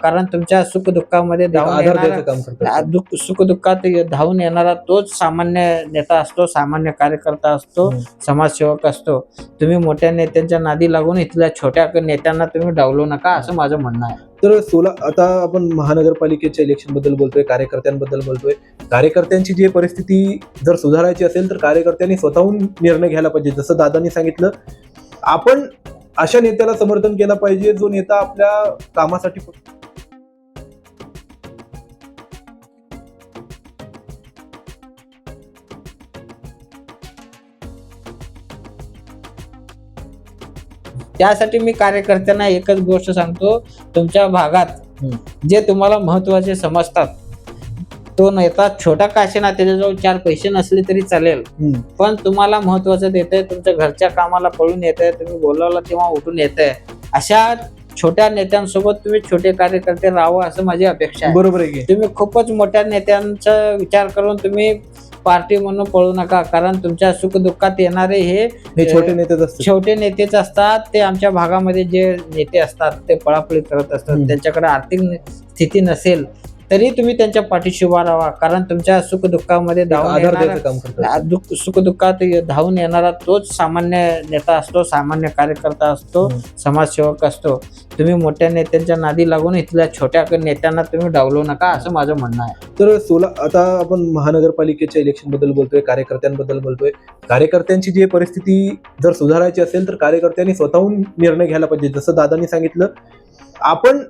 कारण तुमच्या सुखदुःखामध्ये धावून येणारा सुखदुःखात धावून येणारा तोच सामान्य नेता असतो, सामान्य कार्यकर्ता असतो, समाजसेवक असतो. तुम्ही मोठ्या नेत्यांच्या नादी लागून इथल्या छोट्या नेत्यांना तुम्ही डावलू नका, असं माझं म्हणणं आहे. तर आता आपण महानगरपालिकेच्या इलेक्शन बद्दल बोलतोय, कार्यकर्त्यांबद्दल बोलतोय. कार्यकर्त्यांची जी परिस्थिती जर सुधारायची असेल तर कार्यकर्त्यांनी स्वतःहून निर्णय घ्यायला पाहिजे. जसं दादांनी सांगितलं, आपण अशा नेत्याला समर्थन केलं पाहिजे जो नेता आपल्या कामासाठी त्यासाठी मी कार्यकर्त्यांना एकच गोष्ट सांगतो, तुमच्या भागात जे तुम्हाला महत्वाचे समजतात, तो नेता छोटा का असेना, त्याच्याजवळ 4 पैसे नसले तरी चालेल, पण तुम्हाला महत्वाचं देतंय, तुमच्या घरच्या कामाला पळून येतंय, तुम्ही बोलावला तेव्हा उठून येतंय, अशा छोट्या नेत्यांसोबत तुम्ही छोटे कार्यकर्ते राहावं असं माझी अपेक्षा आहे. बरोबर आहे. तुम्ही खूपच मोठ्या नेत्यांचा विचार करून तुम्ही पार्टी म्हणून पळू नका, कारण तुमच्या सुखदुःखात येणारे हे छोटे नेतेच असतात. ते आमच्या भागामध्ये जे नेते असतात ते पळापळी करत असतात, त्यांच्याकडे आर्थिक स्थिती नसेल तरी तुम्ही त्यांच्या पाठीशी उभा राहा, कारण तुमच्या सुखदुःखामध्ये सुखदुःखात धावून येणारा तोच सामान्य नेता असतो, सामान्य कार्यकर्ता असतो, समाजसेवक असतो. तुम्ही मोठ्या नेत्यांच्या नादी लागून इथल्या छोट्या नेत्यांना तुम्ही डावलू नका, असं माझं म्हणणं आहे. तर आता आपण महानगरपालिकेच्या इलेक्शन बद्दल बोलतोय, कार्यकर्त्यांबद्दल बोलतोय. कार्यकर्त्यांची जी परिस्थिती जर सुधारायची असेल तर कार्यकर्त्यांनी स्वतःहून निर्णय घ्यायला पाहिजे. जसं दादांनी सांगितलं, आपण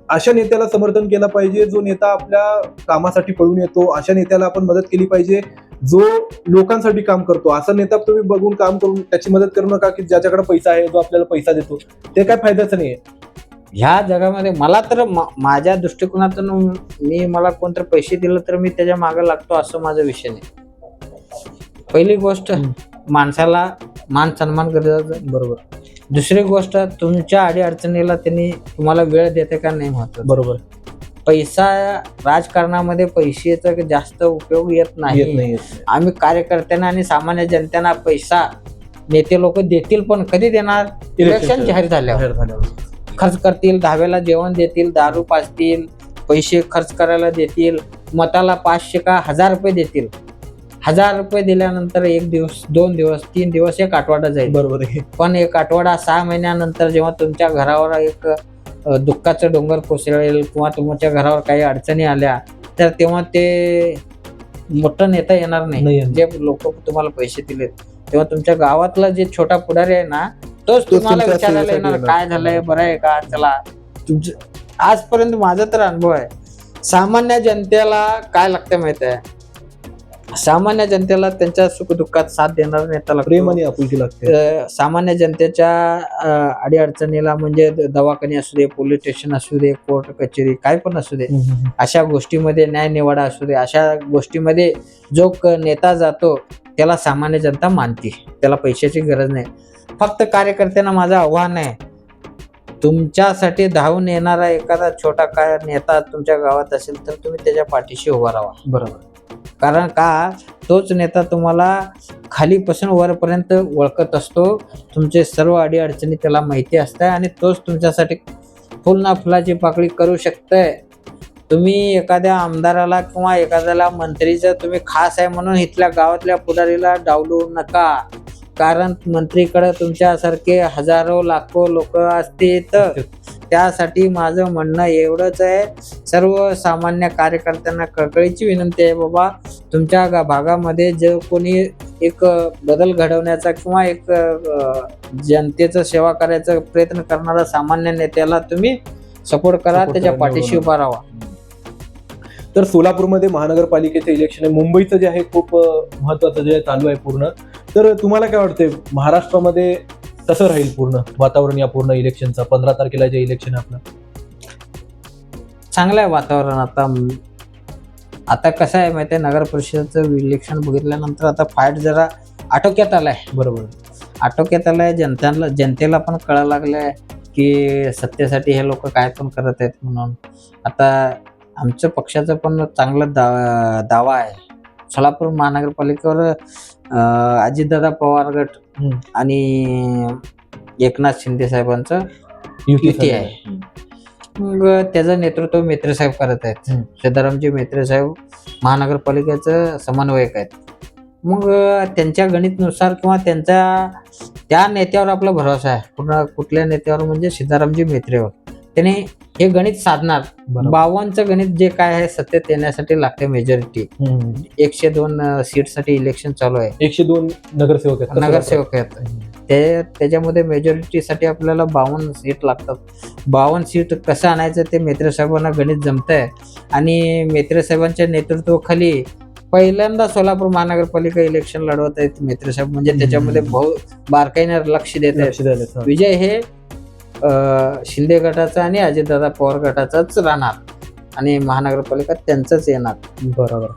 अशा नेत्याला समर्थन केलं पाहिजे जो नेता आपल्या कामासाठी पळून येतो. अशा नेत्याला आपण मदत केली पाहिजे जो लोकांसाठी काम करतो. असा नेता तुम्ही बघून काम करून त्याची मदत करू नका की ज्याच्याकडे पैसा आहे, जो आपल्याला पैसा देतो. ते काय फायद्याचं नाहीये ह्या जगामध्ये. मला तर माझ्या दृष्टिकोनातून मला कोणतरी पैसे दिलं तर मी त्याच्या मागे लागतो, असं माझा विषय नाही. पहिली गोष्ट, माणसाला मान सन्मान गरजेचं. बरोबर. दुसरी गोष्ट, तुमच्या अडीअडचणीला त्यांनी तुम्हाला वेळ देते का नाही महत्वाचं. बरोबर. पैसा राजकारणामध्ये पैशाचा जास्त उपयोग येत नाही. आम्ही कार्यकर्त्यांना आणि सामान्य जनतेला पैसा नेते लोक देतील, पण कधी देणार? इलेक्शन जाहीर झाल्यावर खर्च करतील, दहाव्याला जेवण देतील, दारू पाजतील, पैसे खर्च करायला देतील, मताला 500 का 1000 रुपये देतील. 1000 रुपये दिल्यानंतर 1 दिवस, 2 दिवस, 3 दिवस, 1 आठवडा जाईल. बरोबर आहे. पण 1 आठवडा, 6 महिन्यानंतर जेव्हा तुमच्या घरावर एक दुःखाचं डोंगर कोसळेल किंवा तुमच्या घरावर काही अडचणी आल्या, तर तेव्हा ते मोठं नेता येणार नाही. जे लोक तुम्हाला पैसे दिलेत, तेव्हा तुमच्या गावातला जे छोटा पुढारी आहे ना, तोच तुम्हाला विचारायला येणार, काय झालंय, बरं आहे का, चला. आजपर्यंत माझा तर अनुभव आहे, सामान्य जनतेला काय लागतं माहिती आहे, सामान्य जनतेला त्यांच्या सुखदुःखात साथ देणारा नेता लागतो, प्रेम आणि आपुलकी लागते. सामान्य जनतेच्या अडीअडचणीला, म्हणजे दवाखाने असू दे, पोलीस स्टेशन असू दे, कोर्ट कचेरी काय पण असू दे, अशा गोष्टीमध्ये, न्याय निवाडा असू दे, अशा गोष्टीमध्ये जो नेता जातो त्याला सामान्य जनता मानते, त्याला पैशाची गरज नाही. फक्त कार्यकर्त्यांना माझं आव्हान आहे, तुमच्यासाठी धावून येणारा एखादा छोटा काय नेता तुमच्या गावात असेल तर तुम्ही त्याच्या पाठीशी उभा राहा. बरोबर. कारण का, तोच नेता तुम्हाला खालीपासून वरपर्यंत ओळखत असतो, तुमचे सर्व अडीअडचणी त्याला माहिती असते आणि तोच तुमच्यासाठी फुल ना फुलाची पाकळी करू शकतंय. तुम्ही एखाद्या आमदाराला किंवा एखाद्याला मंत्रीचं तुम्ही खास आहे म्हणून इथल्या गावातल्या पुढारीला डावलू नका, कारण मंत्रीकडे तुमच्यासारखे हजारो लाखो लोक असतात. त्यासाठी माझं म्हणणं एवढंच आहे, सर्वसामान्य कार्यकर्त्यांना कळकळीची विनंती आहे, बाबा तुमच्या भागामध्ये जो कोणी एक बदल घडवण्याचा किंवा एक जनतेचं सेवा करायचा प्रयत्न करणारा सामान्य नेत्याला तुम्ही सपोर्ट करा, त्याच्या पाठीशी उभा राहा. तर सोलापूरमध्ये महानगरपालिकेचं इलेक्शन आहे, मुंबईचं जे आहे खूप महत्वाचं जे चालू आहे पूर्ण. तर तुम्हाला काय वाटतंय, महाराष्ट्रामध्ये कसं राहील पूर्ण वातावरण या पूर्ण इलेक्शनचा? 15 तारखेला जे इलेक्शन आहे आपलं, चांगलं आहे वातावरण. आता कसं आहे माहिती आहे, नगर परिषदेचं इलेक्शन बघितल्यानंतर आता फाईट जरा आटोक्यात आलाय. बरोबर, आटोक्यात आलाय. जनतेला पण कळायला लागलंय की सत्तेसाठी हे लोक काय पण करत आहेत म्हणून. आता आमच्या पक्षाचा पण चांगला दावा आहे. सोलापूर महानगरपालिकेवर अजितदादा पवार गट आणि एकनाथ शिंदे साहेबांचं युती आहे. मग त्याचं नेतृत्व मेत्रे साहेब करत आहेत. सिद्धारामजी मेत्रे साहेब महानगरपालिकेचं समन्वयक आहेत. मग त्यांच्या गणितनुसार किंवा त्या नेत्यावर आपला भरोसा आहे. कुठल्या नेत्यावर म्हणजे सिद्धारामजी मेत्रेवर. त्याने हे गणित साधणार. 52चं गणित जे काय आहे सत्तेत येण्यासाठी लागते मेजॉरिटी. 102 सीटसाठी इलेक्शन चालू आहे. 102 नगरसेवक आहेत. त्याच्यामध्ये मेजॉरिटीसाठी आपल्याला 52 सीट लागतात. 52 सीट कसं आणायचं ते मेत्रे साहेबांना गणित जमतंय. आणि मेत्रे साहेबांच्या नेतृत्वाखाली पहिल्यांदा सोलापूर महानगरपालिका इलेक्शन लढवत आहेत मेत्रे साहेब. म्हणजे त्याच्यामध्ये बारकाईने लक्ष देत आहेत. विजय हे शिंदे गटाचा आणि अजितदादा पवार गटाचाच राहणार आणि महानगरपालिका त्यांचंच येणार. बरोबर.